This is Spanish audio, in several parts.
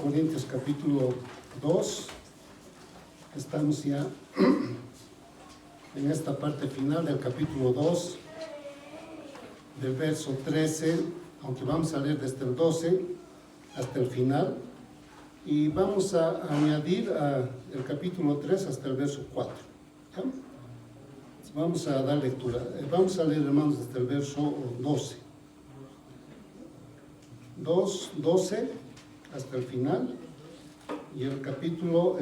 Corintios capítulo 2, estamos ya en esta parte final del capítulo 2, del verso 13, aunque vamos a leer desde el 12 hasta el final, y vamos a añadir el capítulo 3 hasta el verso 4. ¿Ya? Vamos a dar lectura. Vamos a leer, hermanos, desde el verso 12. 12 hasta el final, y el capítulo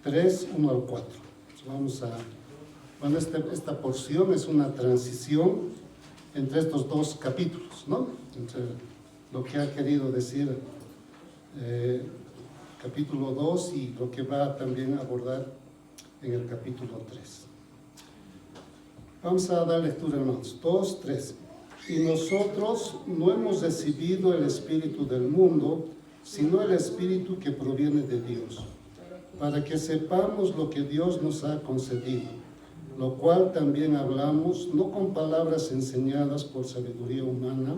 3, 1 al 4. Bueno, esta porción es una transición entre estos dos capítulos, ¿no? Entre lo que ha querido decir capítulo 2 y lo que va también a abordar en el capítulo 3. Vamos a dar lectura, hermanos. 2, 3. Y nosotros no hemos recibido el espíritu del mundo, sino el espíritu que proviene de Dios, para que sepamos lo que Dios nos ha concedido, lo cual también hablamos, no con palabras enseñadas por sabiduría humana,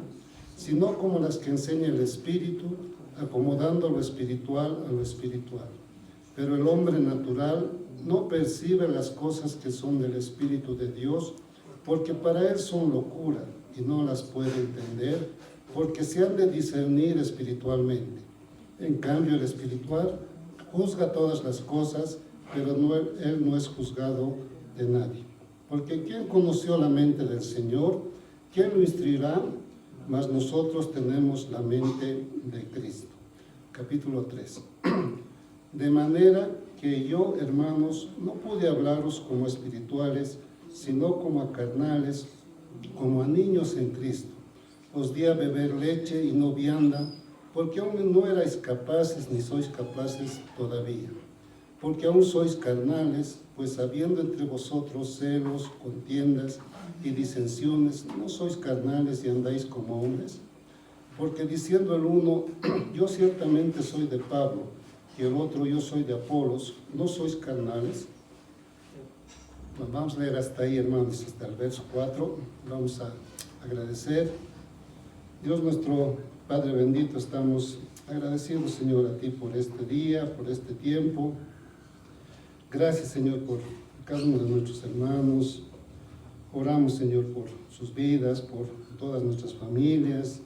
sino como las que enseña el Espíritu, acomodando lo espiritual a lo espiritual. Pero el hombre natural no percibe las cosas que son del Espíritu de Dios, porque para él son locura, y no las puede entender, porque se han de discernir espiritualmente. En cambio, el espiritual juzga todas las cosas, pero él no es juzgado de nadie. Porque ¿quién conoció la mente del Señor? ¿Quién lo instruirá? Mas nosotros tenemos la mente de Cristo. Capítulo 3. De manera que yo, hermanos, no pude hablaros como espirituales, sino como a carnales, como a niños en Cristo. Os di a beber leche y no vianda, porque aún no erais capaces ni sois capaces todavía. Porque aún sois carnales, pues habiendo entre vosotros celos, contiendas y disensiones, no sois carnales y andáis como hombres. Porque diciendo el uno, yo ciertamente soy de Pablo, y el otro, yo soy de Apolos, ¿no sois carnales? Pues vamos a leer hasta ahí, hermanos, hasta el verso 4. Vamos a agradecer. Dios nuestro Padre bendito, estamos agradecidos, Señor, a ti por este día, por este tiempo. Gracias, Señor, por cada uno de nuestros hermanos. Oramos, Señor, por sus vidas, por todas nuestras familias.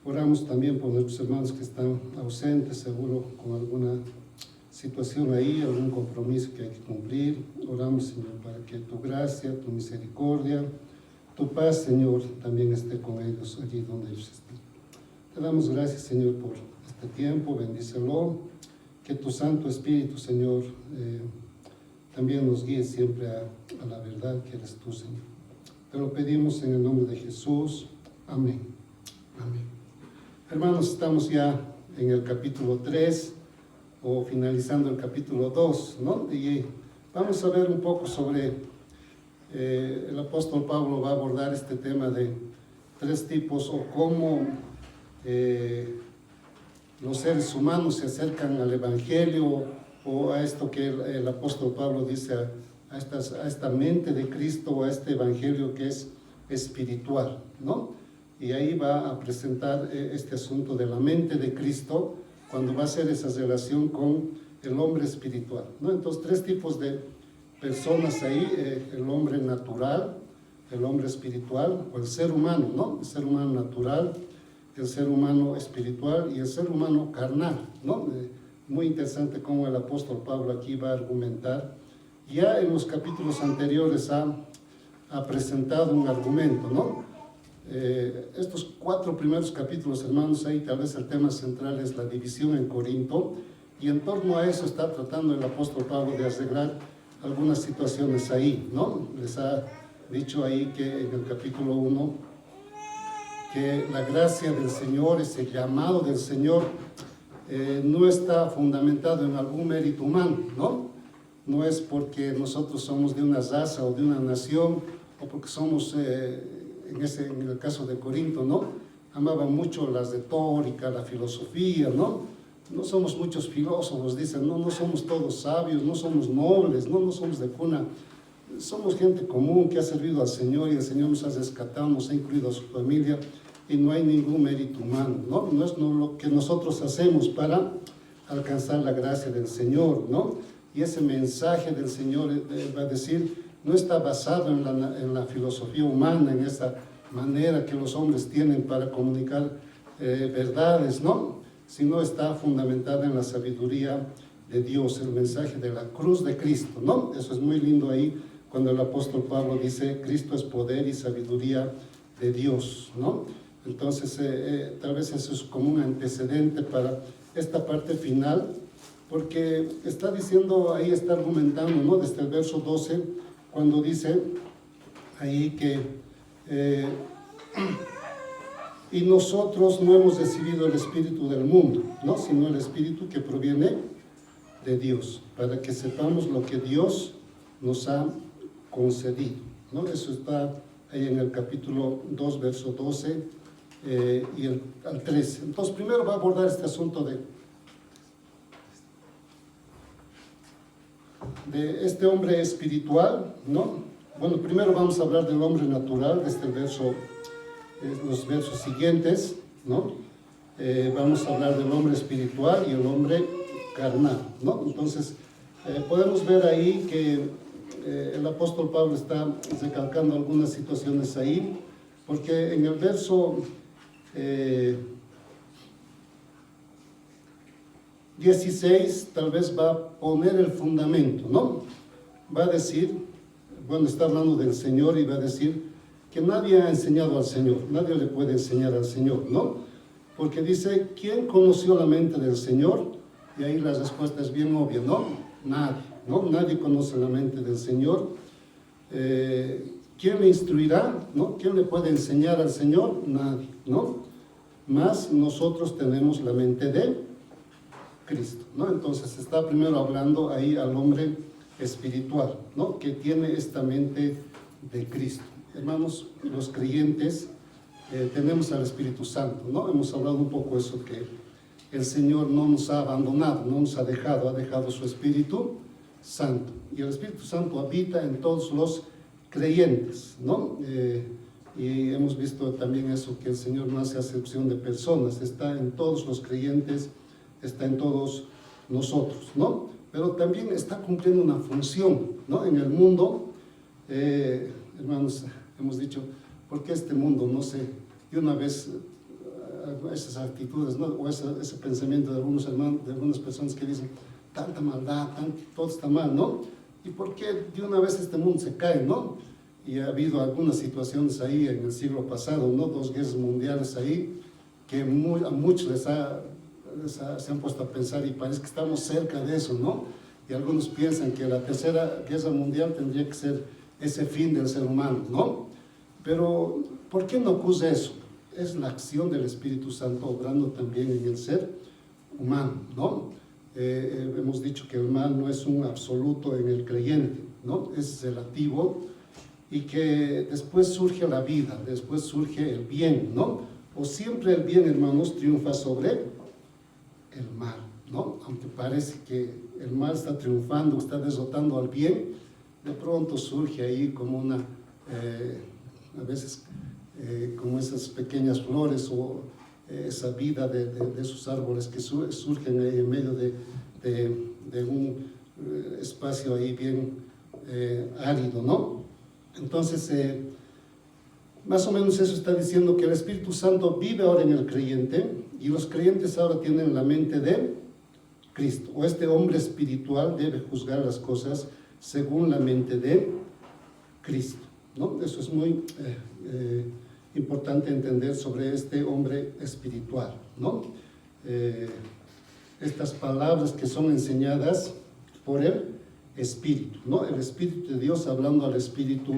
Oramos también por nuestros hermanos que están ausentes, seguro con alguna situación ahí, algún compromiso que hay que cumplir. Oramos, Señor, para que tu gracia, tu misericordia, tu paz, Señor, también esté con ellos allí donde ellos estén. Te damos gracias, Señor, por este tiempo, bendícelo. Que tu Santo Espíritu, Señor, también nos guíe siempre a la verdad que eres tú, Señor. Te lo pedimos en el nombre de Jesús. Amén. Amén. Hermanos, estamos ya en el capítulo 3, o finalizando el capítulo 2, ¿no? Y vamos a ver un poco sobre, el apóstol Pablo va a abordar este tema de tres tipos, o cómo los seres humanos se acercan al Evangelio, o a esto que el apóstol Pablo dice, a esta mente de Cristo, o a este Evangelio que es espiritual, ¿no? Y ahí va a presentar este asunto de la mente de Cristo, cuando va a hacer esa relación con el hombre espiritual, ¿no? Entonces, tres tipos de personas ahí, el hombre natural, el hombre espiritual, o el ser humano, ¿no? El ser humano natural, el ser humano espiritual y el ser humano carnal, ¿no? Muy interesante cómo el apóstol Pablo aquí va a argumentar. Ya en los capítulos anteriores ha presentado un argumento, ¿no? Estos 4 primeros capítulos, hermanos, ahí tal vez el tema central es la división en Corinto, y en torno a eso está tratando el apóstol Pablo de arreglar algunas situaciones ahí, ¿no? Les ha dicho ahí que en el capítulo 1 que la gracia del Señor, ese llamado del Señor, no está fundamentado en algún mérito humano, ¿no? No es porque nosotros somos de una raza o de una nación, o porque somos, en el caso de Corinto, ¿no? Amaban mucho la retórica, la filosofía, ¿no? No somos muchos filósofos, dicen, no somos todos sabios, no somos nobles, no somos de cuna. Somos gente común que ha servido al Señor, y el Señor nos ha rescatado, nos ha incluido a su familia. y no hay ningún mérito humano, ¿no? No es lo que nosotros hacemos para alcanzar la gracia del Señor, ¿no? Y ese mensaje del Señor, va a decir, no está basado en la filosofía humana, en esa manera que los hombres tienen para comunicar verdades, ¿no? Sino está fundamentada en la sabiduría de Dios, el mensaje de la cruz de Cristo, ¿no? Eso es muy lindo ahí, cuando el apóstol Pablo dice, Cristo es poder y sabiduría de Dios, ¿no? Entonces, tal vez eso es como un antecedente para esta parte final, porque está diciendo, ahí está argumentando, ¿no? Desde el verso 12, cuando dice ahí que y nosotros no hemos recibido el espíritu del mundo, ¿no? Sino el espíritu que proviene de Dios, para que sepamos lo que Dios nos ha concedido, ¿no? Eso está ahí en el capítulo 2, verso 12 y al 13. Entonces, primero va a abordar este asunto de este hombre espiritual, ¿no? Bueno, primero vamos a hablar del hombre natural, desde el verso, los versos siguientes, ¿no? Vamos a hablar del hombre espiritual y el hombre carnal, ¿no? Entonces, podemos ver ahí que el apóstol Pablo está recalcando algunas situaciones ahí, porque en el verso 16 tal vez va a poner el fundamento, ¿no? Va a decir, bueno, está hablando del Señor y va a decir que nadie ha enseñado al Señor, nadie le puede enseñar al Señor, ¿no? Porque dice, ¿quién conoció la mente del Señor? Y ahí la respuesta es bien obvia, ¿no? Nadie, ¿no? Nadie conoce la mente del Señor. ¿Quién le instruirá? ¿No? ¿Quién le puede enseñar al Señor? Nadie, ¿no? Mas nosotros tenemos la mente de Cristo, ¿no? Entonces está primero hablando ahí al hombre espiritual, ¿no? Que tiene esta mente de Cristo. Hermanos, los creyentes tenemos al Espíritu Santo, ¿no? Hemos hablado un poco de eso, que el Señor no nos ha abandonado, no nos ha dejado su Espíritu Santo. Y el Espíritu Santo habita en todos los creyentes, ¿no? Y hemos visto también eso, que el Señor no hace acepción de personas, está en todos los creyentes, está en todos nosotros, ¿no? Pero también está cumpliendo una función, ¿no? En el mundo, hermanos, hemos dicho, ¿por qué este mundo? No sé, y una vez esas actitudes, ¿no? O ese pensamiento de algunos hermanos, de algunas personas que dicen, tanta maldad, todo está mal, ¿no? ¿Y por qué de una vez este mundo se cae, no? Y ha habido algunas situaciones ahí en el siglo pasado, ¿no? 2 guerras mundiales ahí, que a muchos se han puesto a pensar y parece que estamos cerca de eso, ¿no? Y algunos piensan que la tercera guerra mundial tendría que ser ese fin del ser humano, ¿no? Pero, ¿por qué no ocurre eso? Es la acción del Espíritu Santo obrando también en el ser humano, ¿no? Hemos dicho que el mal no es un absoluto en el creyente, ¿no? Es relativo, y que después surge la vida, después surge el bien, ¿no? O siempre el bien, hermanos, triunfa sobre el mal, ¿no? Aunque parece que el mal está triunfando, está derrotando al bien, de pronto surge ahí como una, a veces como esas pequeñas flores o esa vida de esos árboles que surgen ahí en medio de un espacio ahí bien árido, ¿no? Entonces, más o menos eso está diciendo que el Espíritu Santo vive ahora en el creyente y los creyentes ahora tienen la mente de Cristo, o este hombre espiritual debe juzgar las cosas según la mente de Cristo, ¿no? Eso es muy importante entender sobre este hombre espiritual, ¿no? Estas palabras que son enseñadas por el Espíritu, ¿no? El Espíritu de Dios hablando al Espíritu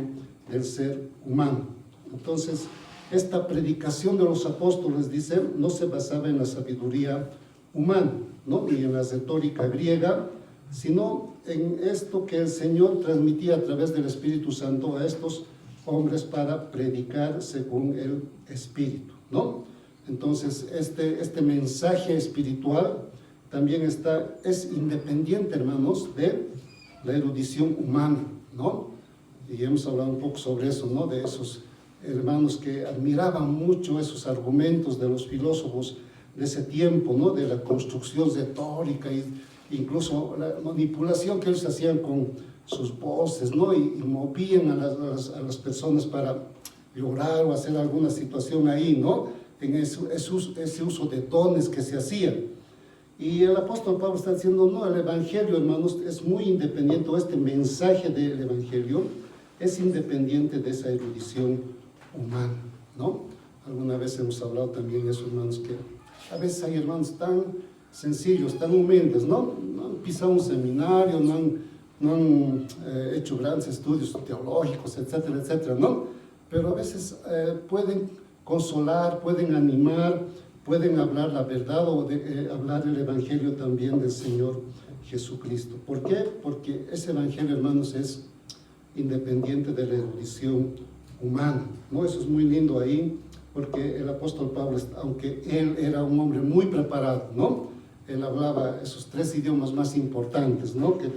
del ser humano. Entonces, esta predicación de los apóstoles, dice, no se basaba en la sabiduría humana, ¿no? Ni en la retórica griega, sino en esto que el Señor transmitía a través del Espíritu Santo a estos hombres para predicar según el Espíritu, ¿no? Entonces, este mensaje espiritual también es independiente, hermanos, de la erudición humana, ¿no? Y hemos hablado un poco sobre eso, ¿no? De esos hermanos, que admiraban mucho esos argumentos de los filósofos de ese tiempo, ¿no? De la construcción retórica e incluso la manipulación que ellos hacían con sus voces, ¿no? Y movían a las personas para llorar o hacer alguna situación ahí, ¿no? En ese uso de dones que se hacían. Y el apóstol Pablo está diciendo, no, el evangelio, hermanos, es muy independiente, o este mensaje del evangelio es independiente de esa erudición humana, ¿no? Alguna vez hemos hablado también de eso, hermanos, que a veces hay hermanos tan sencillos, tan humildes, ¿no? No han pisado un seminario, no han hecho grandes estudios teológicos, etcétera, etcétera, ¿no? Pero a veces pueden consolar, pueden animar, pueden hablar la verdad o hablar el evangelio también del Señor Jesucristo. ¿Por qué? Porque ese evangelio, hermanos, es independiente de la erudición humana, ¿no? Eso es muy lindo ahí, porque el apóstol Pablo, aunque él era un hombre muy preparado, ¿no? Él hablaba esos 3 idiomas más importantes, ¿no? Que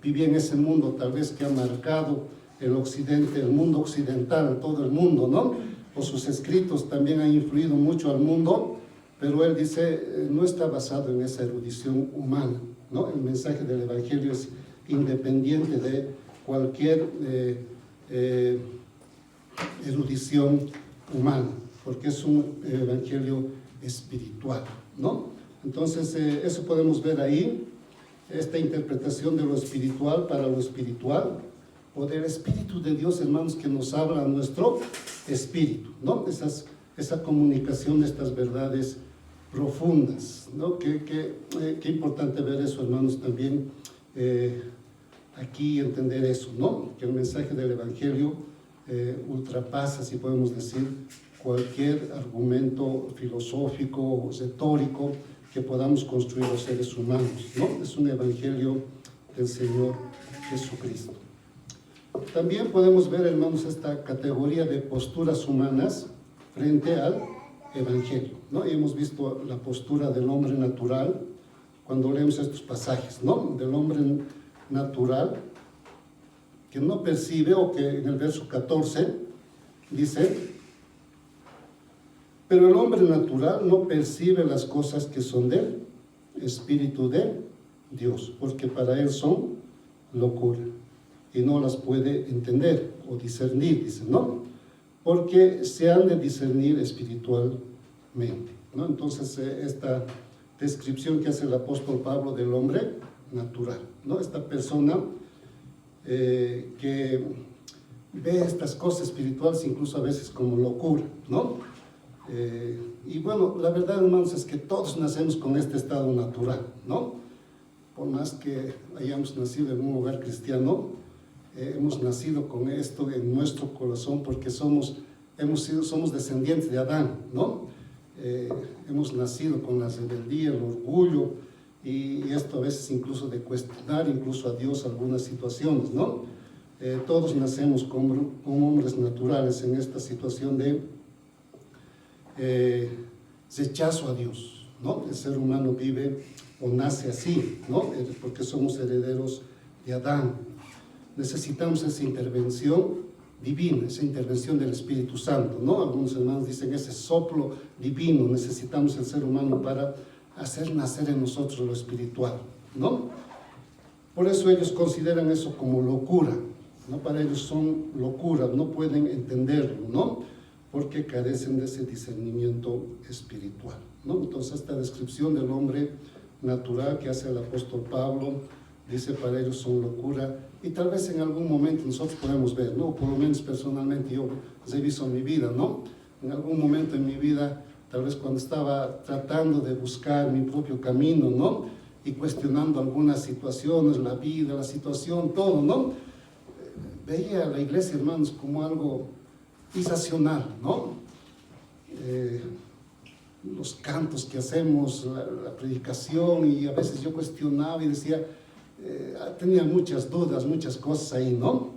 vivía en ese mundo tal vez que ha marcado el occidente, el mundo occidental, todo el mundo, ¿no? O sus escritos también han influido mucho al mundo, pero él dice, no está basado en esa erudición humana, ¿no? El mensaje del evangelio es independiente de cualquier erudición humana, porque es un evangelio espiritual, ¿no? Entonces, eso podemos ver ahí, esta interpretación de lo espiritual para lo espiritual, o del Espíritu de Dios, hermanos, que nos habla a nuestro espíritu, ¿no? Esa comunicación de estas verdades profundas, ¿no? Qué importante ver eso, hermanos, también aquí entender eso, ¿no? Que el mensaje del Evangelio ultrapasa, si podemos decir, cualquier argumento filosófico o retórico que podamos construir los seres humanos, ¿no? Es un evangelio del Señor Jesucristo. También podemos ver, hermanos, esta categoría de posturas humanas frente al evangelio, ¿no? Y hemos visto la postura del hombre natural cuando leemos estos pasajes, ¿no? Del hombre natural que no percibe, o que en el verso 14 dice: pero el hombre natural no percibe las cosas que son del Espíritu de Dios, porque para él son locura, y no las puede entender o discernir, dice, ¿no? Porque se han de discernir espiritualmente, ¿no? Entonces, esta descripción que hace el apóstol Pablo del hombre natural, ¿no? Esta persona que ve estas cosas espirituales incluso a veces como locura, ¿no? Y bueno, la verdad, hermanos, es que todos nacemos con este estado natural, ¿no? Por más que hayamos nacido en un hogar cristiano, hemos nacido con esto en nuestro corazón porque somos descendientes de Adán, ¿no? Hemos nacido con la rebeldía, el orgullo, y esto a veces incluso de cuestionar incluso a Dios algunas situaciones, ¿no? Todos nacemos como hombres naturales en esta situación de rechazo a Dios, ¿no? El ser humano vive o nace así, ¿no? Porque somos herederos de Adán. Necesitamos esa intervención divina, esa intervención del Espíritu Santo, ¿no? Algunos hermanos dicen ese soplo divino. Necesitamos el ser humano para hacer nacer en nosotros lo espiritual, ¿no? Por eso ellos consideran eso como locura, ¿no? Para ellos son locuras, no pueden entenderlo, ¿no? Porque carecen de ese discernimiento espiritual, ¿no? Entonces, esta descripción del hombre natural que hace el apóstol Pablo, dice, para ellos son locura, y tal vez en algún momento nosotros podemos ver, ¿no? Por lo menos personalmente yo he visto en mi vida, ¿no? En algún momento en mi vida, tal vez cuando estaba tratando de buscar mi propio camino, ¿no? Y cuestionando algunas situaciones, la vida, la situación, todo, ¿no? Veía a la iglesia, hermanos, como algo irracional, ¿no? Los cantos que hacemos, la predicación, y a veces yo cuestionaba y decía, tenía muchas dudas, muchas cosas ahí, ¿no?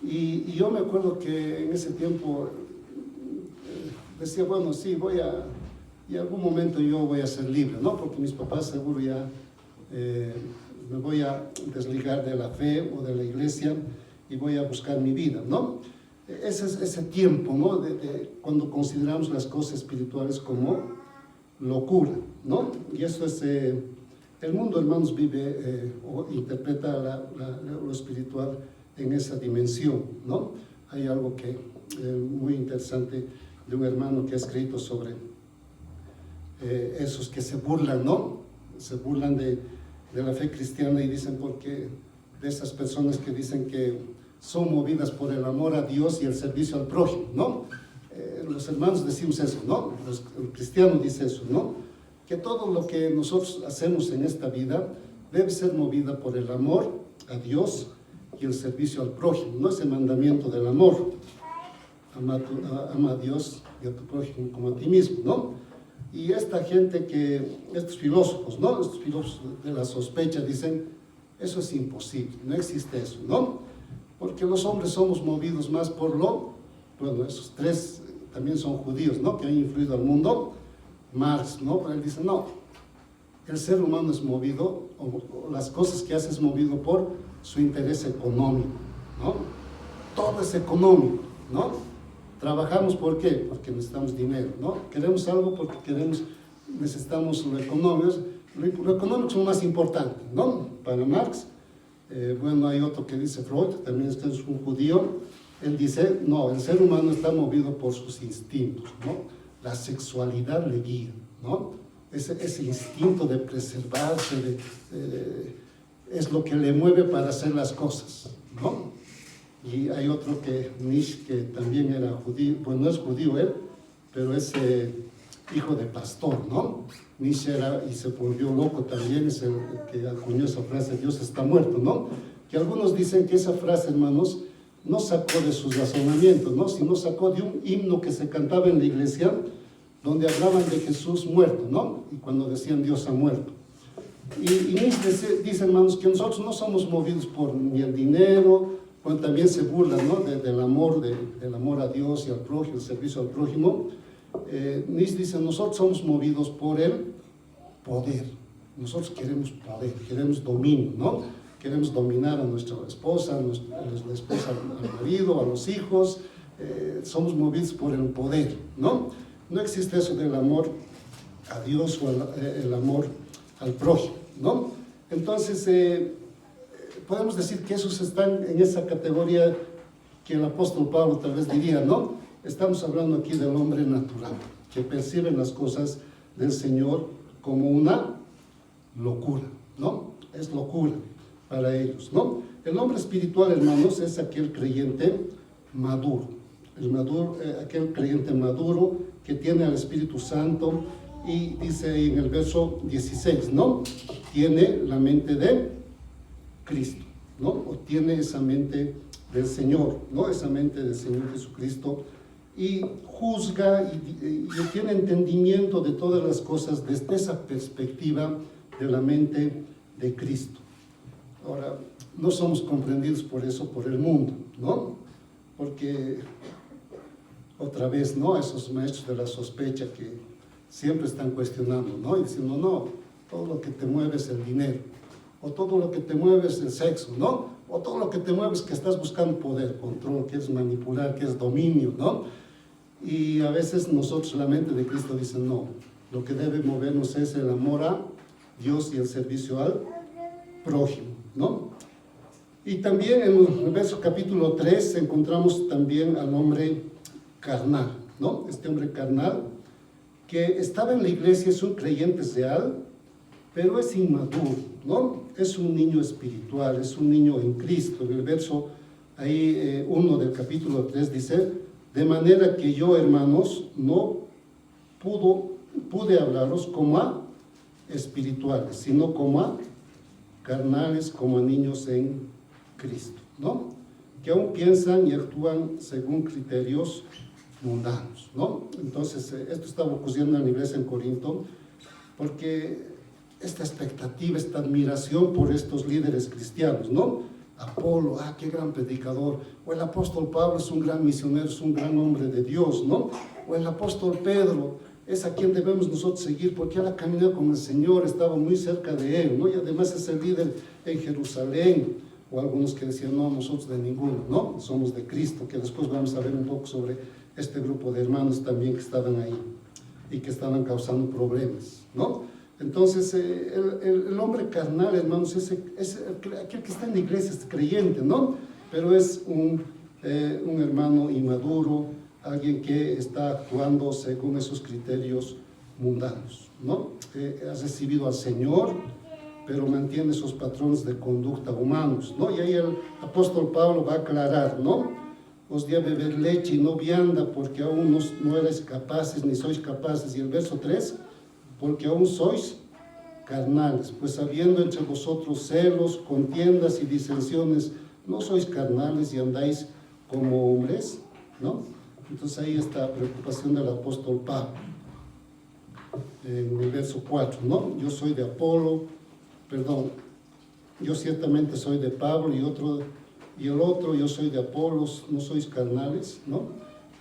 Y yo me acuerdo que en ese tiempo decía, bueno, sí, y algún momento yo voy a ser libre, ¿no? Porque mis papás seguro ya me voy a desligar de la fe o de la iglesia y voy a buscar mi vida, ¿no? ese tiempo, ¿no? Cuando consideramos las cosas espirituales como locura, ¿no? Y eso es, el mundo, hermanos, vive o interpreta lo espiritual en esa dimensión, ¿no? Hay algo que muy interesante de un hermano que ha escrito sobre esos que se burlan, ¿no? Se burlan de la fe cristiana y dicen porque de esas personas que dicen que son movidas por el amor a Dios y el servicio al prójimo, ¿no? Los hermanos decimos eso, ¿no? El cristiano dice eso, ¿no? Que todo lo que nosotros hacemos en esta vida debe ser movida por el amor a Dios y el servicio al prójimo, no ese mandamiento del amor. Ama a Dios y a tu prójimo como a ti mismo, ¿no? Y esta gente estos filósofos, ¿no? Estos filósofos de la sospecha dicen, eso es imposible, no existe eso, ¿no? Porque los hombres somos movidos más por bueno, esos tres también son judíos, ¿no? Que han influido al mundo. Marx, ¿no? Pero él dice, no, el ser humano es movido, o las cosas que hace es movido por su interés económico, ¿no? Todo es económico, ¿no? Trabajamos, ¿por qué? Porque necesitamos dinero, ¿no? Queremos algo porque necesitamos lo económico. Lo económico es lo más importante, ¿no? Para Marx. Bueno, hay otro que dice Freud, también este es un judío. Él dice, no, el ser humano está movido por sus instintos, ¿no? La sexualidad le guía, ¿no? Ese instinto de preservarse, es lo que le mueve para hacer las cosas, ¿no? Y hay otro que Nietzsche, que también era judío, pues no es judío él, pero es hijo de pastor, ¿no? Nietzsche era, y se volvió loco también, es el que acuñó esa frase, Dios está muerto, ¿no? Que algunos dicen que esa frase, hermanos, no sacó de sus razonamientos, ¿no? Sino sacó de un himno que se cantaba en la iglesia, donde hablaban de Jesús muerto, ¿no? Y cuando decían Dios ha muerto. Y Nietzsche dice, hermanos, que nosotros no somos movidos por ni el dinero, cuando también se burlan, ¿no? Del amor a Dios y al prójimo, el servicio al prójimo. Nietzsche dice, nosotros somos movidos por el poder. Nosotros queremos poder, queremos dominio, ¿no? Queremos dominar a nuestra esposa, la esposa al marido, a los hijos. Somos movidos por el poder, ¿no? No existe eso del amor a Dios o el amor al prójimo, ¿no? Entonces, podemos decir que esos están en esa categoría que el apóstol Pablo tal vez diría, ¿no? Estamos hablando aquí del hombre natural, que percibe las cosas del Señor como una locura, ¿no? Es locura para ellos, ¿no? El hombre espiritual, hermanos, es aquel creyente maduro, aquel creyente maduro que tiene al Espíritu Santo, y dice ahí en el verso 16, ¿no? Tiene la mente de Cristo, ¿no? O tiene esa mente del Señor, ¿no? Esa mente del Señor Jesucristo, y juzga y tiene entendimiento de todas las cosas desde esa perspectiva de la mente de Cristo. Ahora, no somos comprendidos por eso, por el mundo, ¿no? Porque, otra vez, ¿no? Esos maestros de la sospecha que siempre están cuestionando, ¿no? Y diciendo, no, todo lo que te mueve es el dinero, o todo lo que te mueve es el sexo, ¿no? O todo lo que te mueve es que estás buscando poder, control, que es manipular, que es dominio, ¿no? Y a veces nosotros, la mente de Cristo dice, no, lo que debe movernos es el amor a Dios y el servicio al prójimo, ¿no? Y también en el verso capítulo 3 encontramos también al hombre carnal, ¿no? Este hombre carnal que estaba en la iglesia, es un creyente real, pero es inmaduro, ¿no? Es un niño espiritual, es un niño en Cristo. En el verso ahí 1 del capítulo 3 dice, de manera que yo, hermanos, no pude hablaros como a espirituales, sino como a carnales, como a niños en Cristo, ¿no? Que aún piensan y actúan según criterios mundanos, ¿no? Entonces, esto estaba ocurriendo en la iglesia en Corinto, porque esta expectativa, esta admiración por estos líderes cristianos, ¿no? Apolo, qué gran predicador, o el apóstol Pablo es un gran misionero, es un gran hombre de Dios, ¿no? O el apóstol Pedro es a quien debemos nosotros seguir, porque él ha caminado con el Señor, estaba muy cerca de él, ¿no? Y además es el líder en Jerusalén. o algunos que decían, no, nosotros de ninguno, no, somos de Cristo, que después vamos a ver un poco sobre este grupo de hermanos también que estaban ahí y que estaban causando problemas, ¿no? Entonces, el hombre carnal, hermanos, es aquel que está en la iglesia, es creyente, ¿no? Pero es un hermano inmaduro, alguien que está actuando según esos criterios mundanos, ¿no? Ha recibido al Señor, pero mantiene esos patrones de conducta humanos, ¿no? Y ahí el apóstol Pablo va a aclarar, ¿no? Os di a beber leche y no vianda, porque aún no erais capaces, ni sois capaces. Y el verso 3, porque aún sois carnales, pues habiendo entre vosotros celos, contiendas y disensiones, no sois carnales y andáis como hombres, ¿no? Entonces ahí está la preocupación del apóstol Pablo, en el verso 4, ¿no? Yo soy de Apolo, yo ciertamente soy de Pablo y el otro, yo soy de Apolos, no sois carnales, ¿no?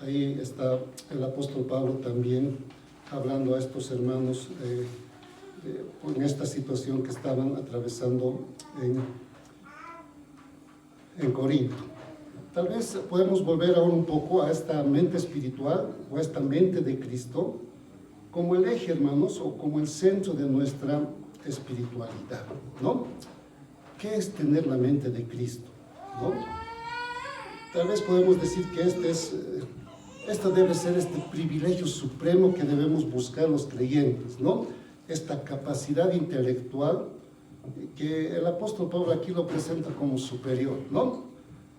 Ahí está el apóstol Pablo también hablando a estos hermanos en esta situación que estaban atravesando en Corinto. Tal vez podemos volver ahora un poco a esta mente espiritual o a esta mente de Cristo como el eje, hermanos, o como el centro de nuestra espiritualidad, ¿no? ¿Qué es tener la mente de Cristo, ¿no? Tal vez podemos decir que este debe ser este privilegio supremo que debemos buscar los creyentes, ¿no? Esta capacidad intelectual que el apóstol Pablo aquí lo presenta como superior, ¿no?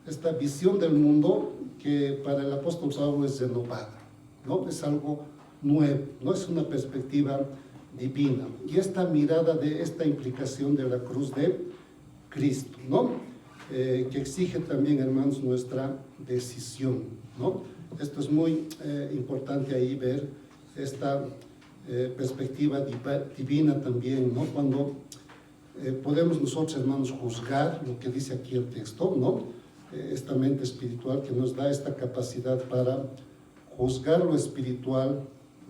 Esta visión del mundo que para el apóstol Pablo es renovada, ¿no? Es algo nuevo, no es una perspectiva divina. Y esta mirada de esta implicación de la cruz de Cristo, ¿no? Que exige también, hermanos, nuestra decisión, ¿no? Esto es muy importante ahí ver esta perspectiva divina también, ¿no? Cuando podemos nosotros, hermanos, juzgar lo que dice aquí el texto, ¿no? Esta mente espiritual que nos da esta capacidad para juzgar lo espiritual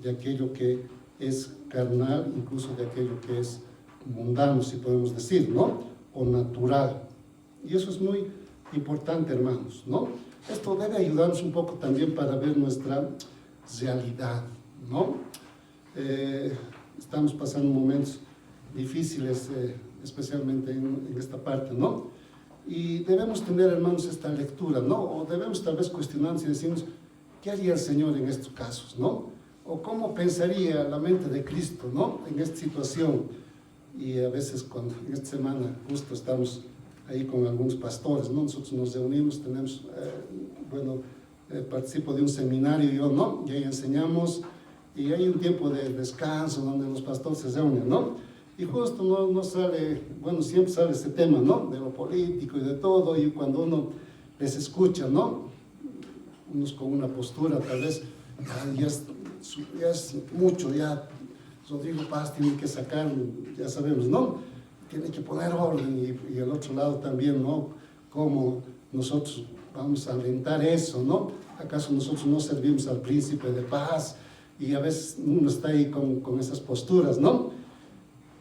de aquello que es carnal, incluso de aquello que es mundano, si podemos decir, ¿no? O natural. Y eso es muy importante, hermanos, ¿no? Esto debe ayudarnos un poco también para ver nuestra realidad, ¿no? Estamos pasando momentos difíciles, especialmente en esta parte, ¿no? Y debemos tener, hermanos, esta lectura, ¿no? O debemos tal vez cuestionarnos y decirnos, ¿qué haría el Señor en estos casos, ¿no? O cómo pensaría la mente de Cristo, ¿no? En esta situación. Y a veces, en esta semana, justo estamos ahí con algunos pastores, ¿no? Nosotros nos reunimos, tenemos, participo de un seminario, yo, ¿no? Y ahí enseñamos, y hay un tiempo de descanso donde los pastores se reúnen, ¿no? Y justo no sale, siempre sale ese tema, ¿no? De lo político y de todo, y cuando uno les escucha, ¿no? Unos con una postura, tal vez, ya es mucho, ya Rodrigo Paz tiene que sacar, ya sabemos, ¿no? Tiene que poner orden, y al otro lado también, ¿no? Cómo nosotros vamos a alentar eso, ¿no? ¿Acaso nosotros no servimos al príncipe de paz? Y a veces uno está ahí con esas posturas, ¿no?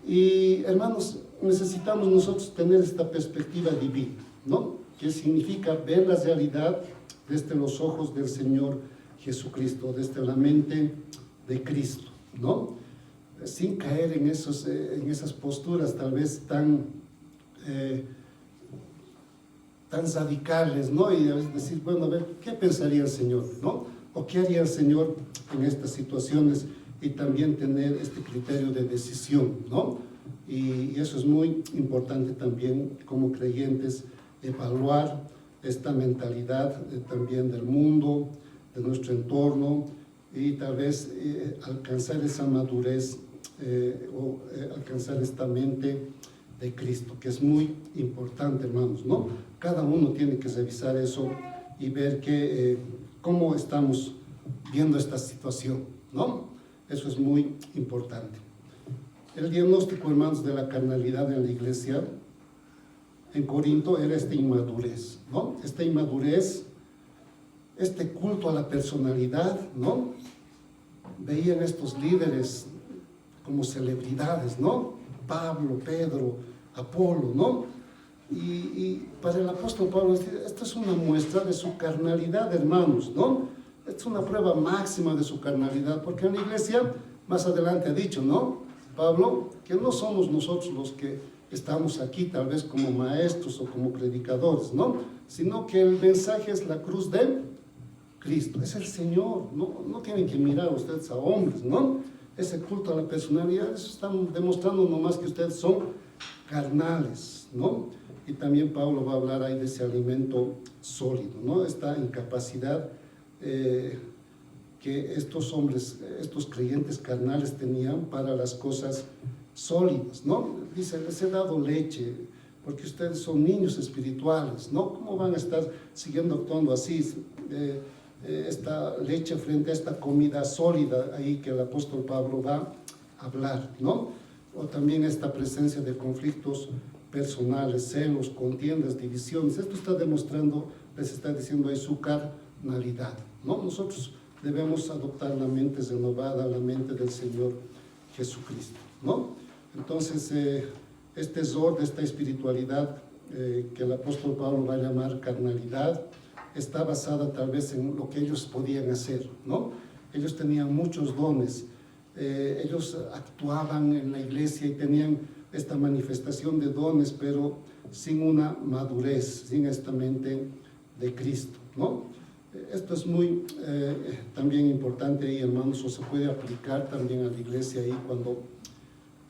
Y, hermanos, necesitamos nosotros tener esta perspectiva divina, ¿no? Que significa ver la realidad desde los ojos del Señor Jesucristo, desde la mente de Cristo, ¿no? Sin caer en esas posturas tal vez tan radicales, ¿no? Y a veces decir, bueno, a ver, ¿qué pensaría el Señor, ¿no? O ¿qué haría el Señor en estas situaciones? Y también tener este criterio de decisión, ¿no? Y eso es muy importante también como creyentes, evaluar esta mentalidad también del mundo, de nuestro entorno, y tal vez alcanzar esa madurez alcanzar esta mente de Cristo, que es muy importante, hermanos, ¿no? Cada uno tiene que revisar eso y ver cómo estamos viendo esta situación, ¿no? Eso es muy importante. El diagnóstico, hermanos, de la carnalidad en la iglesia en Corinto era esta inmadurez, ¿no? Esta inmadurez, este culto a la personalidad, ¿no? Veían estos líderes como celebridades, ¿no? Pablo, Pedro, Apolo, ¿no? Y para el apóstol Pablo, esta es una muestra de su carnalidad, hermanos, ¿no? Esta es una prueba máxima de su carnalidad, porque en la iglesia, más adelante ha dicho, ¿no? Pablo, que no somos nosotros los que estamos aquí, tal vez como maestros o como predicadores, ¿no? Sino que el mensaje es la cruz de Cristo, es el Señor, no tienen que mirar ustedes a hombres, ¿no? Ese culto a la personalidad, eso están demostrando nomás que ustedes son carnales, ¿no? Y también Pablo va a hablar ahí de ese alimento sólido, ¿no? Esta incapacidad que estos hombres, estos creyentes carnales tenían para las cosas sólidas, ¿no? Dice, les he dado leche, porque ustedes son niños espirituales, ¿no? ¿Cómo van a estar siguiendo actuando así? Esta leche frente a esta comida sólida ahí que el apóstol Pablo va a hablar, ¿no? O también esta presencia de conflictos personales, celos, contiendas, divisiones. Esto está demostrando, les está diciendo ahí su carnalidad, ¿no? Nosotros debemos adoptar la mente renovada, la mente del Señor Jesucristo, ¿no? Entonces, este error de esta espiritualidad que el apóstol Pablo va a llamar carnalidad, está basada tal vez en lo que ellos podían hacer, ¿no? Ellos tenían muchos dones, ellos actuaban en la iglesia y tenían esta manifestación de dones, pero sin una madurez, sin esta mente de Cristo, ¿no? Esto es muy también importante ahí, hermanos, o se puede aplicar también a la iglesia ahí cuando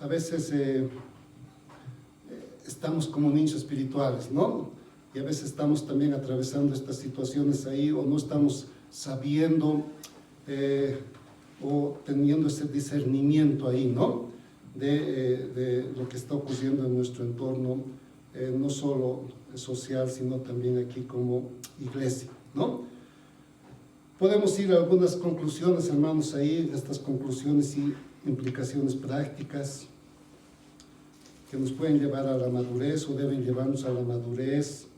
a veces estamos como niños espirituales, ¿no? Y a veces estamos también atravesando estas situaciones ahí o no estamos sabiendo o teniendo ese discernimiento ahí, ¿no? De lo que está ocurriendo en nuestro entorno, no solo social, sino también aquí como iglesia, ¿no? Podemos ir a algunas conclusiones, hermanos, ahí, estas conclusiones y implicaciones prácticas que nos pueden llevar a la madurez o deben llevarnos a la madurez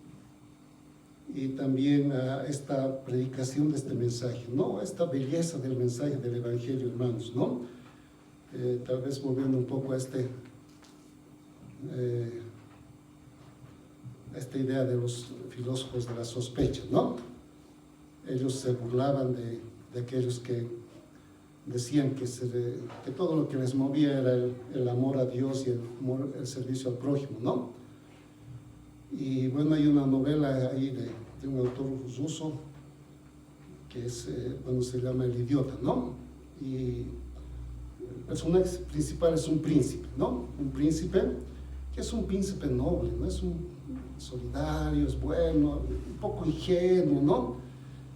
y también a esta predicación de este mensaje, ¿no? Esta belleza del mensaje del Evangelio, hermanos, ¿no? Tal vez volviendo un poco a esta idea de los filósofos de la sospecha, ¿no? Ellos se burlaban de aquellos que decían que todo lo que les movía era el amor a Dios y el servicio al prójimo, ¿no? Y bueno, hay una novela ahí de un autor ruso que es, se llama El Idiota, ¿no? Y el personaje principal es un príncipe, ¿no? Un príncipe que es un príncipe noble, ¿no? Es un solidario, es bueno, un poco ingenuo, ¿no?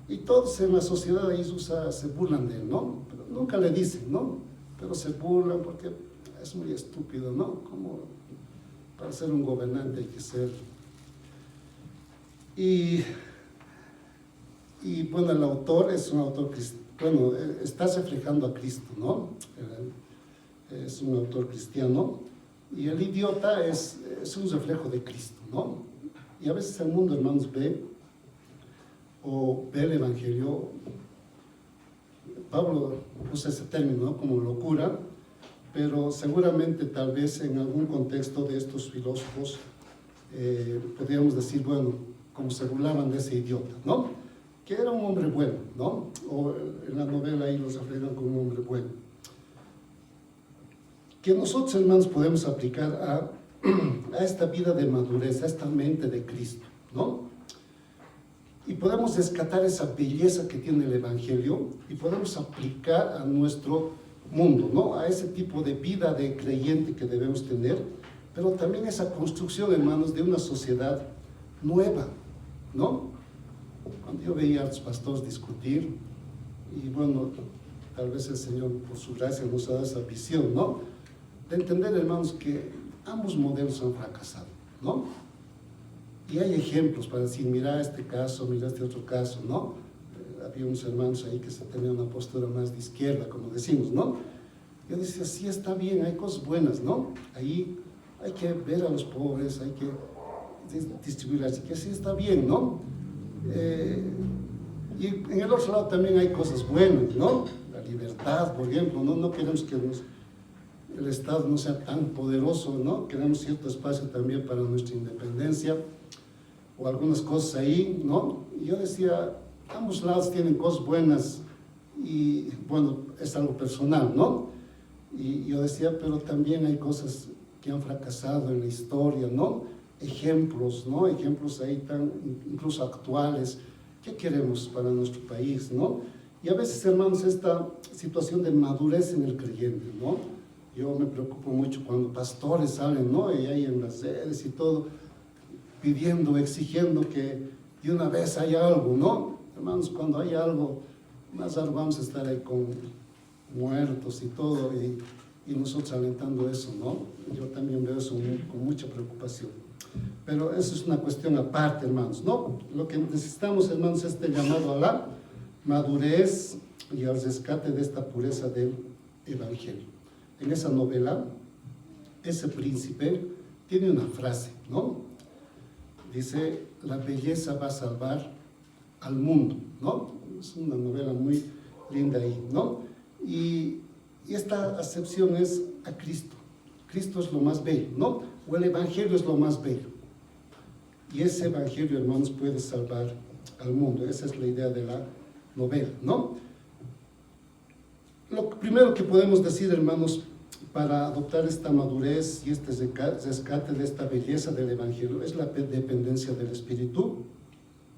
Y todos en la sociedad ahí se burlan de él, ¿no? Pero nunca le dicen, ¿no? Pero se burlan porque es muy estúpido, ¿no? Como para ser un gobernante hay que ser. Y bueno, el autor es un autor cristiano, bueno, está reflejando a Cristo, ¿no? Es un autor cristiano y el idiota es un reflejo de Cristo, ¿no? Y a veces el mundo, hermanos, ve el Evangelio, Pablo usa ese término, ¿no? Como locura, pero seguramente tal vez en algún contexto de estos filósofos podríamos decir, bueno, como se burlaban de ese idiota, ¿no? Que era un hombre bueno, ¿no? O en la novela ahí los reflejan como un hombre bueno. Que nosotros, hermanos, podemos aplicar a esta vida de madurez, a esta mente de Cristo, ¿no? Y podemos rescatar esa belleza que tiene el Evangelio y podemos aplicar a nuestro mundo, ¿no? A ese tipo de vida de creyente que debemos tener, pero también esa construcción, hermanos, de una sociedad nueva, ¿no? Cuando yo veía a los pastores discutir, y bueno, tal vez el Señor por su gracia nos ha dado esa visión, ¿no? De entender, hermanos, que ambos modelos han fracasado, ¿no? Y hay ejemplos para decir, mira este caso, mira este otro caso, ¿no? Había unos hermanos ahí que se tenían una postura más de izquierda, como decimos, ¿no? Yo decía, sí, está bien, hay cosas buenas, ¿no? Ahí hay que ver a los pobres, hay que distribuir, así que sí está bien, ¿no? Y en el otro lado también hay cosas buenas, ¿no? La libertad, por ejemplo, ¿no? No queremos que nos el Estado no sea tan poderoso, ¿no? Queremos cierto espacio también para nuestra independencia, o algunas cosas ahí, ¿no? Y yo decía, ambos lados tienen cosas buenas, y bueno, es algo personal, ¿no? Y yo decía, pero también hay cosas que han fracasado en la historia, ¿no? Ejemplos, ¿no? Ejemplos ahí tan, incluso actuales. ¿Qué queremos para nuestro país, no? Y a veces, hermanos, esta situación de madurez en el creyente, ¿no? Yo me preocupo mucho cuando pastores salen, ¿no? Y ahí en las redes y todo, pidiendo, exigiendo que de una vez haya algo, ¿no? Hermanos, cuando hay algo, más algo vamos a estar ahí con muertos y todo, y nosotros alentando eso, ¿no? Yo también veo eso con mucha preocupación. Pero eso es una cuestión aparte, hermanos, ¿no? Lo que necesitamos, hermanos, es este llamado a la madurez y al rescate de esta pureza del Evangelio. En esa novela, ese príncipe tiene una frase, ¿no? Dice, la belleza va a salvar al mundo, ¿no? Es una novela muy linda ahí, ¿no? Y esta acepción es a Cristo. Cristo es lo más bello, ¿no? O el Evangelio es lo más bello. Y ese Evangelio, hermanos, puede salvar al mundo. Esa es la idea de la novela, ¿no? Lo primero que podemos decir, hermanos, para adoptar esta madurez y este rescate de esta belleza del Evangelio es la dependencia del Espíritu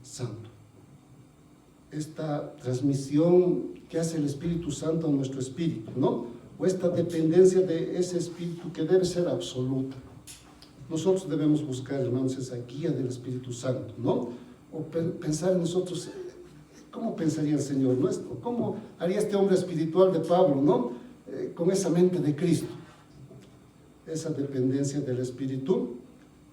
Santo. Esta transmisión que hace el Espíritu Santo a nuestro espíritu, ¿no? O esta dependencia de ese espíritu que debe ser absoluta. Nosotros debemos buscar, hermanos, esa guía del Espíritu Santo, ¿no? O pensar en nosotros, ¿cómo pensaría el Señor, no? ¿Cómo haría este hombre espiritual de Pablo, ¿no? Con esa mente de Cristo. Esa dependencia del Espíritu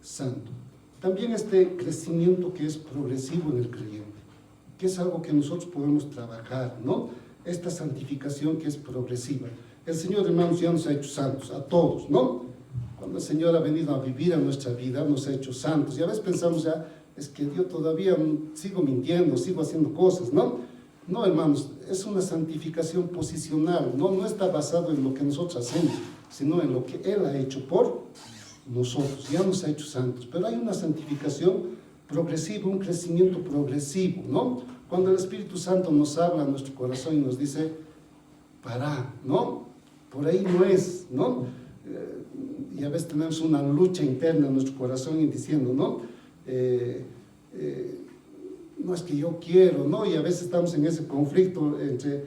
Santo. También este crecimiento que es progresivo en el creyente, que es algo que nosotros podemos trabajar, ¿no? Esta santificación que es progresiva. El Señor, hermanos, ya nos ha hecho santos, a todos, ¿no? Cuando el Señor ha venido a vivir a nuestra vida, nos ha hecho santos. Y a veces pensamos ya, es que yo todavía sigo mintiendo, sigo haciendo cosas, ¿no? No, hermanos, es una santificación posicional, ¿no? No está basado en lo que nosotros hacemos, sino en lo que Él ha hecho por nosotros. Ya nos ha hecho santos. Pero hay una santificación progresiva, un crecimiento progresivo, ¿no? Cuando el Espíritu Santo nos habla a nuestro corazón y nos dice, para, ¿no? Por ahí no es, ¿no? Y a veces tenemos una lucha interna en nuestro corazón y diciendo, ¿no? No es que yo quiero, ¿no? Y a veces estamos en ese conflicto entre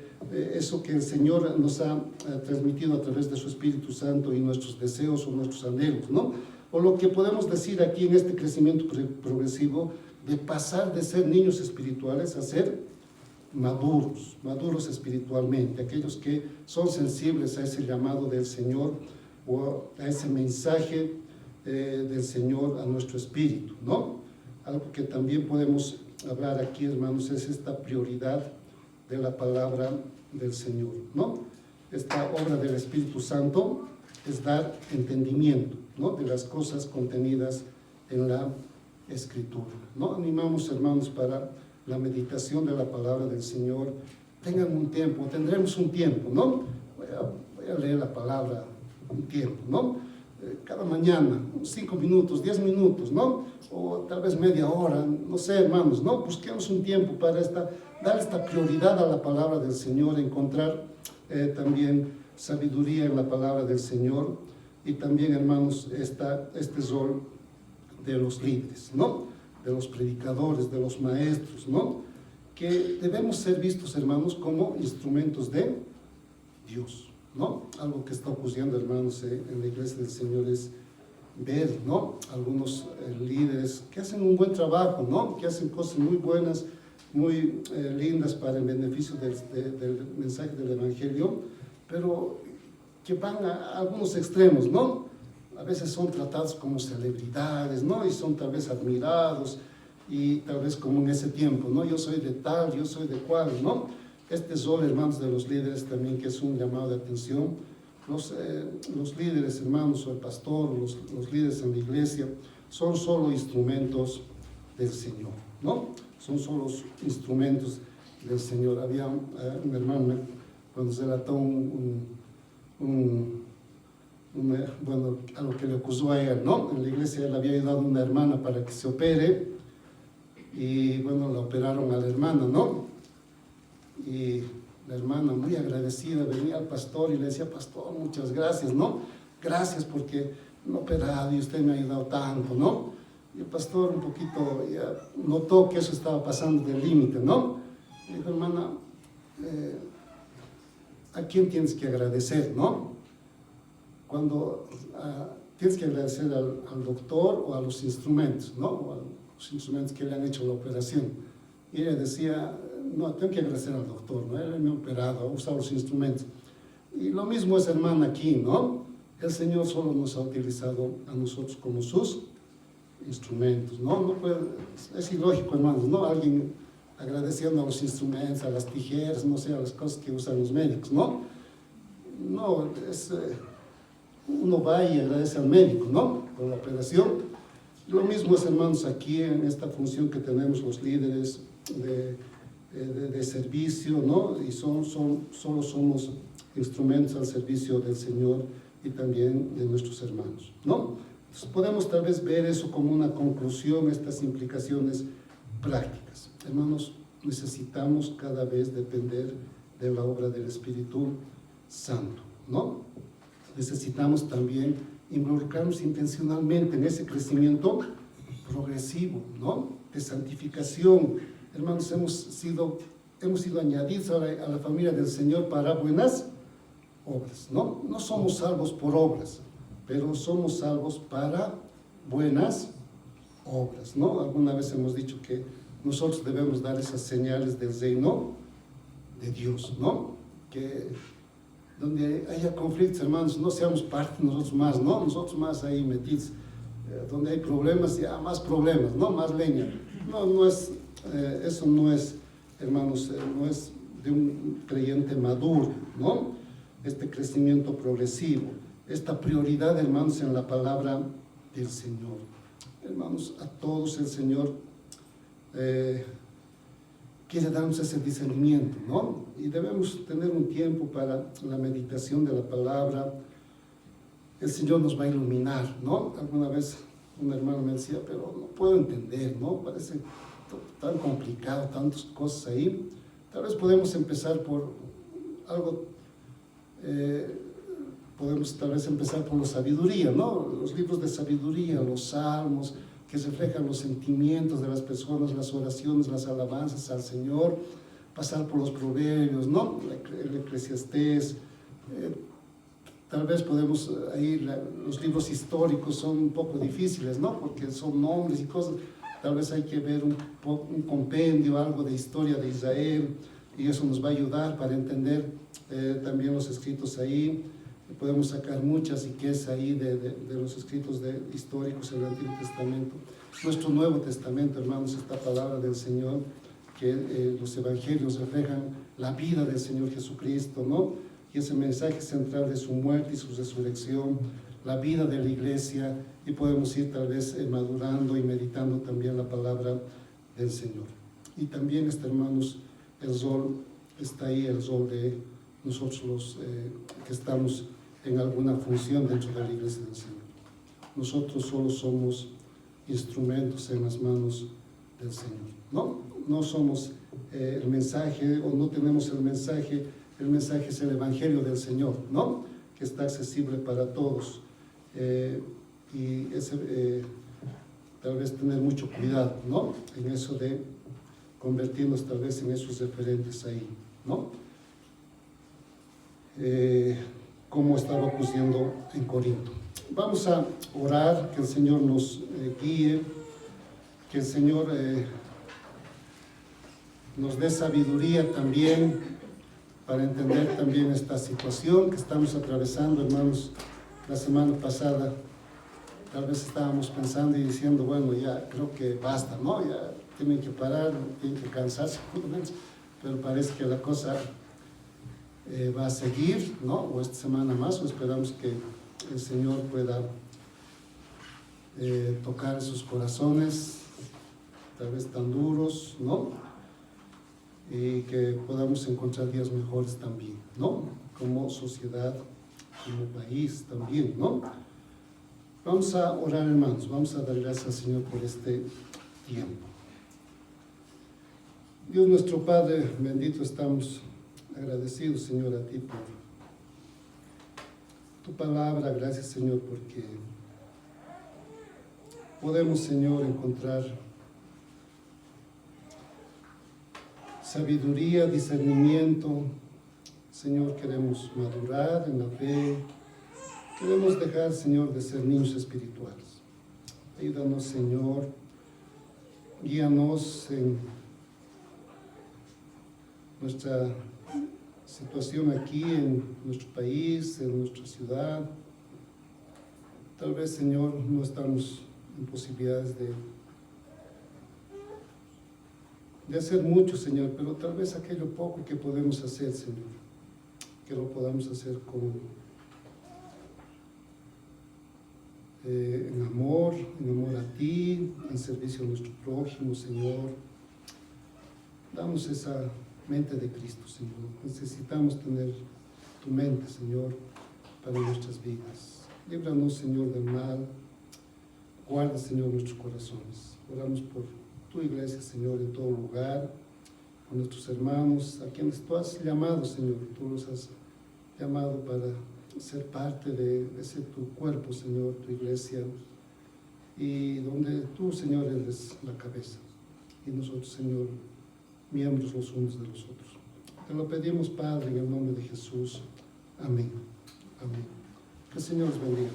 eso que el Señor nos ha transmitido a través de su Espíritu Santo y nuestros deseos o nuestros anhelos, ¿no? O lo que podemos decir aquí en este crecimiento progresivo de pasar de ser niños espirituales a ser maduros espiritualmente, aquellos que son sensibles a ese llamado del Señor o a ese mensaje del Señor a nuestro espíritu, ¿no? Algo que también podemos hablar aquí, hermanos, es esta prioridad de la palabra del Señor, ¿no? Esta obra del Espíritu Santo es dar entendimiento, ¿no? De las cosas contenidas en la Escritura, ¿no? Animamos, hermanos, para la meditación de la palabra del Señor. Tengan un tiempo, tendremos un tiempo, ¿no? Voy a leer la palabra un tiempo, ¿no? Cada mañana, 5 minutos, 10 minutos, ¿no? O tal vez media hora, no sé, hermanos, ¿no? Busquemos un tiempo para dar esta prioridad a la palabra del Señor, encontrar también sabiduría en la palabra del Señor y también, hermanos, este rol de los líderes, ¿no? De los predicadores, de los maestros, ¿no? Que debemos ser vistos, hermanos, como instrumentos de Dios, ¿no? Algo que está ocurriendo, hermanos, en la iglesia del Señor es ver, ¿no? Algunos líderes que hacen un buen trabajo, ¿no? Que hacen cosas muy buenas, muy lindas para el beneficio del mensaje del Evangelio, pero que van a algunos extremos, ¿no? A veces son tratados como celebridades, ¿no? Y son tal vez admirados y tal vez como en ese tiempo, ¿no? Yo soy de tal, yo soy de cual, ¿no? Este rol, hermanos, de los líderes también, que es un llamado de atención. Los líderes, hermanos, o el pastor, los líderes en la iglesia, son solo instrumentos del Señor, ¿no? Son solo instrumentos del Señor. Había un hermano, cuando se relató bueno, a lo que le acusó a él, ¿no? En la iglesia él había ayudado a una hermana para que se opere y bueno, la operaron a la hermana, ¿no? Y la hermana muy agradecida venía al pastor y le decía, pastor, muchas gracias, ¿no? Gracias porque me he operado y usted me ha ayudado tanto, ¿no? Y el pastor un poquito ya notó que eso estaba pasando del límite, ¿no? Y dijo, hermana, ¿a quién tienes que agradecer, no? Cuando tienes que agradecer al doctor o a los instrumentos, ¿no? O a los instrumentos que le han hecho la operación. Y ella decía, no, tengo que agradecer al doctor, ¿no? Él me ha operado, ha usado los instrumentos. Y lo mismo es, hermana, aquí, ¿no? El Señor solo nos ha utilizado a nosotros como sus instrumentos, ¿no? No puede, es ilógico, hermanos, ¿no? Alguien agradeciendo a los instrumentos, a las tijeras, no sé, a las cosas que usan los médicos, ¿no? No, uno va y agradece al médico, ¿no? Por la operación. Lo mismo es, hermanos, aquí en esta función que tenemos los líderes de servicio, ¿no? Y solo somos instrumentos al servicio del Señor y también de nuestros hermanos, ¿no? Entonces podemos tal vez ver eso como una conclusión, estas implicaciones prácticas. Hermanos, necesitamos cada vez depender de la obra del Espíritu Santo, ¿no? Necesitamos también involucrarnos intencionalmente en ese crecimiento progresivo, ¿no? De santificación. Hermanos, hemos sido añadidos a la familia del Señor para buenas obras, ¿no? No somos salvos por obras, pero somos salvos para buenas obras, ¿no? Alguna vez hemos dicho que nosotros debemos dar esas señales del reino de Dios, ¿no? Que donde haya conflictos, hermanos, no seamos parte nosotros más, ¿no? Nosotros más ahí metidos. Donde hay problemas, ya más problemas, ¿no? Más leña. No es, eso no es, hermanos, no es de un creyente maduro, ¿no? Este crecimiento progresivo, esta prioridad, hermanos, en la palabra del Señor. Hermanos, a todos el Señor quiere darnos ese discernimiento, ¿no? Y debemos tener un tiempo para la meditación de la palabra. El Señor nos va a iluminar, ¿no? Alguna vez un hermano me decía, pero no puedo entender, ¿no? Parece tan complicado, tantas cosas ahí. Tal vez podemos empezar por algo, podemos tal vez empezar por la sabiduría, ¿no? Los libros de sabiduría, los salmos, que reflejan los sentimientos de las personas, las oraciones, las alabanzas al Señor, pasar por los proverbios, ¿no? El Eclesiastés, tal vez podemos, ahí los libros históricos son un poco difíciles, ¿no? Porque son nombres y cosas, tal vez hay que ver un compendio, algo de historia de Israel, y eso nos va a ayudar para entender también los escritos ahí. Podemos sacar mucha riqueza ahí de los escritos históricos del Antiguo Testamento. Nuestro Nuevo Testamento, hermanos, esta palabra del Señor, que los evangelios reflejan la vida del Señor Jesucristo, ¿no? Y ese mensaje central de su muerte y su resurrección, la vida de la iglesia, y podemos ir tal vez madurando y meditando también la palabra del Señor. Y también, hermanos, el rol, está ahí el rol de nosotros los que estamos en alguna función dentro de la iglesia del Señor. Nosotros solo somos instrumentos en las manos del Señor, ¿no? No somos el mensaje, o no tenemos el mensaje es el Evangelio del Señor, ¿no? Que está accesible para todos. Y tal vez tener mucho cuidado, ¿no? En eso de convertirnos tal vez en esos referentes ahí, ¿no? Como estaba ocurriendo en Corinto. Vamos a orar, que el Señor nos guíe, que el Señor nos dé sabiduría también para entender también esta situación que estamos atravesando, hermanos. La semana pasada tal vez estábamos pensando y diciendo, bueno, ya creo que basta, ¿no? Ya tienen que parar, tienen que cansarse, pero parece que la cosa va a seguir, ¿no? O esta semana más, o esperamos que el Señor pueda tocar sus corazones, tal vez tan duros, ¿no? Y que podamos encontrar días mejores también, ¿no? Como sociedad como país también, ¿no? Vamos a orar, hermanos, vamos a dar gracias al Señor por este tiempo. Dios nuestro Padre bendito, estamos agradecidos, Señor, a ti por tu palabra. Gracias, Señor, porque podemos, Señor, encontrar sabiduría, discernimiento. Señor, queremos madurar en la fe. Queremos dejar, Señor, de ser niños espirituales. Ayúdanos, Señor. Guíanos en nuestra situación aquí, en nuestro país, en nuestra ciudad. Tal vez, Señor, no estamos en posibilidades de hacer mucho, Señor, pero tal vez aquello poco que podemos hacer, Señor, que lo podamos hacer en amor a ti, en servicio a nuestro prójimo, Señor. Damos esa mente de Cristo, Señor. Necesitamos tener tu mente, Señor, para nuestras vidas. Líbranos, Señor, del mal. Guarda, Señor, nuestros corazones. Oramos por tu iglesia, Señor, en todo lugar, por nuestros hermanos, a quienes tú has llamado, Señor. Tú los has llamado para ser parte de ese tu cuerpo, Señor, tu iglesia, y donde tú, Señor, eres la cabeza, y nosotros, Señor, miembros los unos de los otros. Te lo pedimos, Padre, en el nombre de Jesús. Amén. Amén. Que el Señor os bendiga.